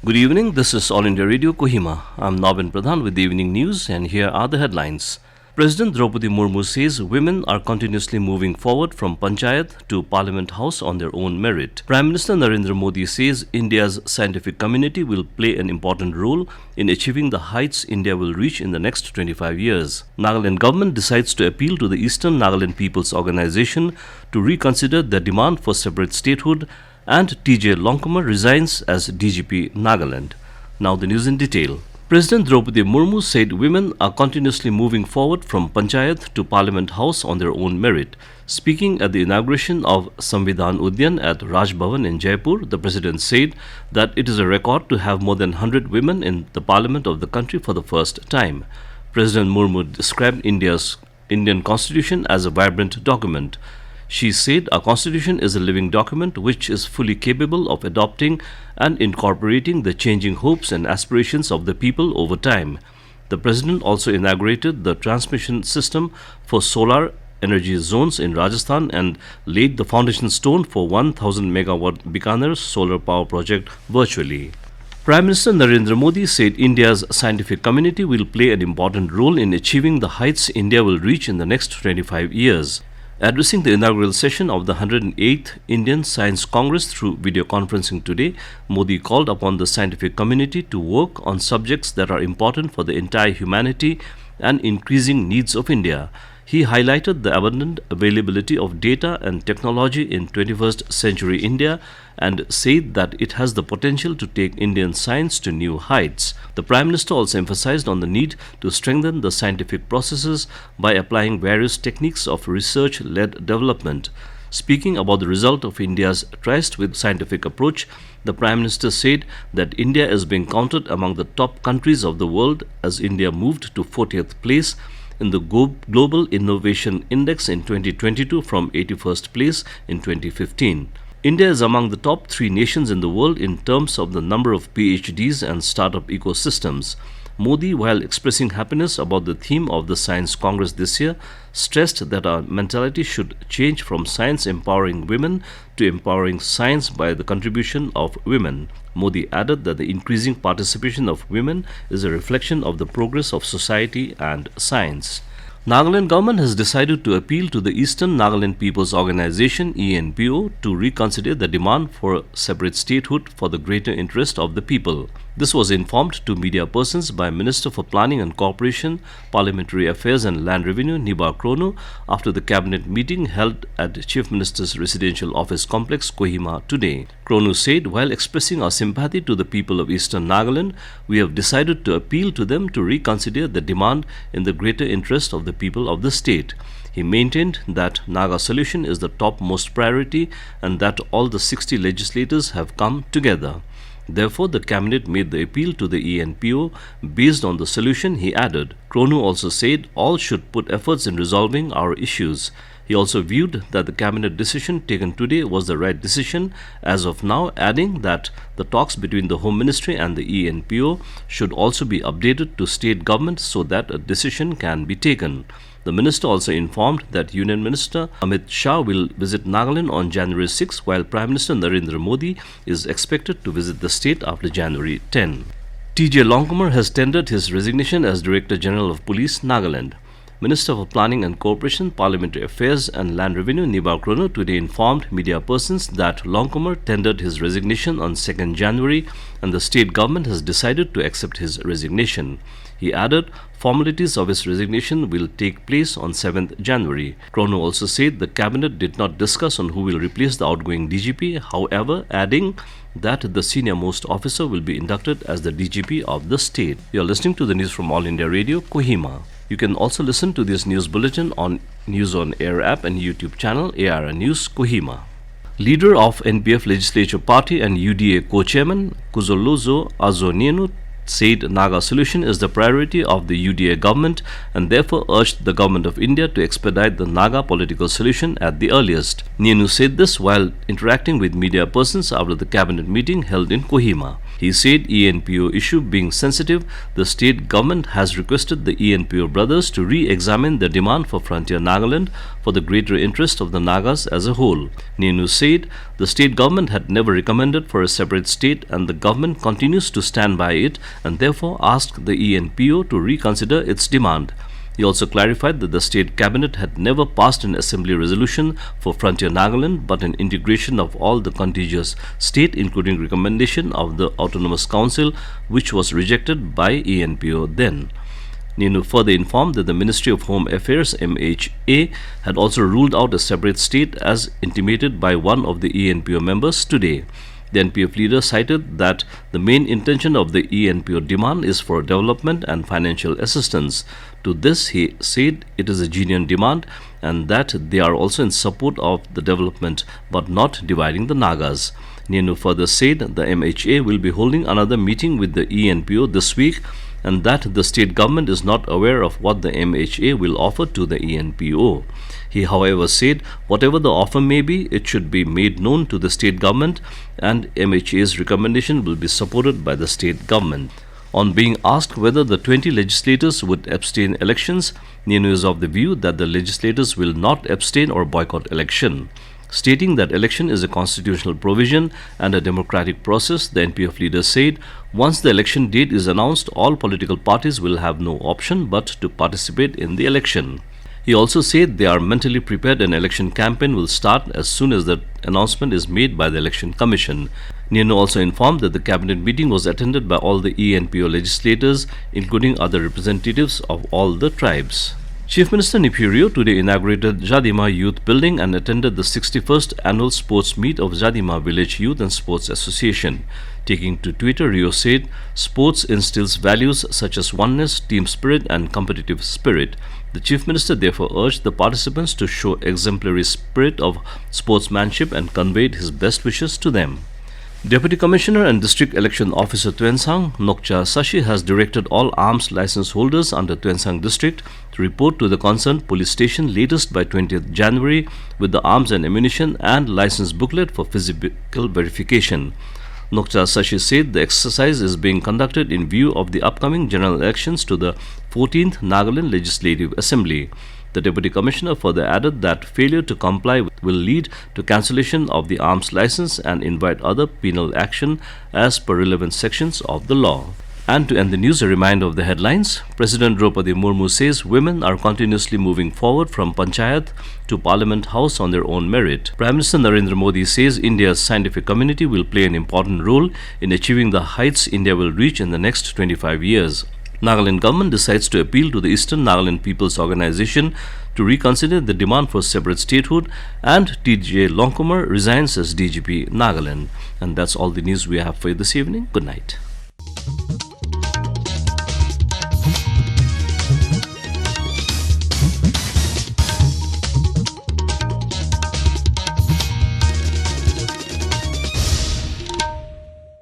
Good evening, this is All India Radio Kohima. I'm Navin Pradhan with the evening news, and here are the headlines. President Droupadi Murmu says women are continuously moving forward from Panchayat to Parliament House on their own merit. Prime Minister Narendra Modi says India's scientific community will play an important role in achieving the heights India will reach in the next 25 years. Nagaland government decides to appeal to the Eastern Nagaland People's Organization to reconsider their demand for separate statehood, and T.J. Longkumar resigns as DGP Nagaland. Now the news in detail. President Droupadi Murmu said women are continuously moving forward from Panchayat to Parliament House on their own merit. Speaking at the inauguration of Samvidhan Udyan at Raj Bhavan in Jaipur, the president said that it is a record to have more than 100 women in the parliament of the country for the first time. President Murmu described Indian constitution as a vibrant document. She said our constitution is a living document which is fully capable of adopting and incorporating the changing hopes and aspirations of the people over time. The president also inaugurated the transmission system for solar energy zones in Rajasthan and laid the foundation stone for 1000 megawatt Bikaner solar power project virtually. Prime Minister Narendra Modi said India's scientific community will play an important role in achieving the heights India will reach in the next 25 years. Addressing the inaugural session of the 108th Indian Science Congress through video conferencing today, Modi called upon the scientific community to work on subjects that are important for the entire humanity and increasing needs of India. He highlighted the abundant availability of data and technology in 21st century India and said that it has the potential to take Indian science to new heights. The Prime Minister also emphasized on the need to strengthen the scientific processes by applying various techniques of research-led development. Speaking about the result of India's tryst with scientific approach, the Prime Minister said that India is being counted among the top countries of the world as India moved to 40th place in the Global Innovation Index in 2022 from 81st place in 2015. India is among the top 3 nations in the world in terms of the number of PhDs and startup ecosystems. Modi, while expressing happiness about the theme of the Science Congress this year, stressed that our mentality should change from science empowering women to empowering science by the contribution of women. Modi added that the increasing participation of women is a reflection of the progress of society and science. Nagaland government has decided to appeal to the Eastern Nagaland People's Organization (ENPO) to reconsider the demand for separate statehood for the greater interest of the people. This was informed to media persons by Minister for Planning and Corporation, Parliamentary Affairs and Land Revenue Nienu after the cabinet meeting held at Chief Minister's Residential Office Complex, Kohima today. Kronu said, while expressing our sympathy to the people of Eastern Nagaland, we have decided to appeal to them to reconsider the demand in the greater interest of the people of the state. He maintained that Naga solution is the topmost priority and that all the 60 legislators have come together. Therefore, the cabinet made the appeal to the ENPO based on the solution, he added. Kronu also said all should put efforts in resolving our issues. He also viewed that the cabinet decision taken today was the right decision as of now, adding that the talks between the Home Ministry and the ENPO should also be updated to state government so that a decision can be taken. The minister also informed that Union Minister Amit Shah will visit Nagaland on January 6, while Prime Minister Narendra Modi is expected to visit the state after January 10. T.J. Longkumar has tendered his resignation as Director General of Police, Nagaland. Minister for Planning and Corporation, Parliamentary Affairs and Land Revenue Nienu today informed media persons that Longkumar tendered his resignation on 2nd January and the state government has decided to accept his resignation. He added, formalities of his resignation will take place on 7th January. Kronu also said the cabinet did not discuss on who will replace the outgoing DGP, however, adding that the senior most officer will be inducted as the DGP of the state. You are listening to the news from All India Radio, Kohima. You can also listen to this news bulletin on News on Air app and YouTube channel ARN News Kohima. Leader of NPF Legislature Party and UDA co-chairman Kuzholuzo Nienu said Naga solution is the priority of the UDA government and therefore urged the government of India to expedite the Naga political solution at the earliest. Nienu said this while interacting with media persons after the cabinet meeting held in Kohima. He said ENPO issue being sensitive, the state government has requested the ENPO brothers to re-examine their demand for frontier Nagaland for the greater interest of the Nagas as a whole. Nienu said the state government had never recommended for a separate state and the government continues to stand by it and therefore asked the ENPO to reconsider its demand. He also clarified that the state cabinet had never passed an assembly resolution for frontier Nagaland but an integration of all the contiguous state including recommendation of the Autonomous Council which was rejected by ENPO then. Nienu further informed that the Ministry of Home Affairs MHA had also ruled out a separate state as intimated by one of the ENPO members today. The NPF leader cited that the main intention of the ENPO demand is for development and financial assistance. To this, he said it is a genuine demand and that they are also in support of the development but not dividing the Nagas. Nienu further said the MHA will be holding another meeting with the ENPO this week and that the state government is not aware of what the MHA will offer to the ENPO. He, however, said whatever the offer may be, it should be made known to the state government and MHA's recommendation will be supported by the state government. On being asked whether the 20 legislators would abstain elections, Nienu is of the view that the legislators will not abstain or boycott election. Stating that election is a constitutional provision and a democratic process, the NPF leader said, once the election date is announced, all political parties will have no option but to participate in the election. He also said they are mentally prepared an election campaign will start as soon as the announcement is made by the Election Commission. Nienu also informed that the cabinet meeting was attended by all the ENPO legislators, including other representatives of all the tribes. Chief Minister Nipirio today inaugurated Jadima Youth Building and attended the 61st annual sports meet of Jadima Village Youth and Sports Association. Taking to Twitter, Rio said, sports instills values such as oneness, team spirit and competitive spirit. The Chief Minister therefore urged the participants to show exemplary spirit of sportsmanship and conveyed his best wishes to them. Deputy Commissioner and District Election Officer Tuensang, Nokcha Sashi, has directed all arms license holders under Tuensang District to report to the concerned police station latest by 20th January with the arms and ammunition and license booklet for physical verification. Nokcha Sashi said the exercise is being conducted in view of the upcoming general elections to the 14th Nagaland Legislative Assembly. The Deputy Commissioner further added that failure to comply will lead to cancellation of the arms license and invite other penal action as per relevant sections of the law. And to end the news, a reminder of the headlines. President Droupadi Murmu says women are continuously moving forward from Panchayat to Parliament House on their own merit. Prime Minister Narendra Modi says India's scientific community will play an important role in achieving the heights India will reach in the next 25 years. Nagaland government decides to appeal to the Eastern Nagaland People's Organization to reconsider the demand for separate statehood, and TJ Longkumar resigns as DGP Nagaland. And that's all the news we have for you this evening. Good night.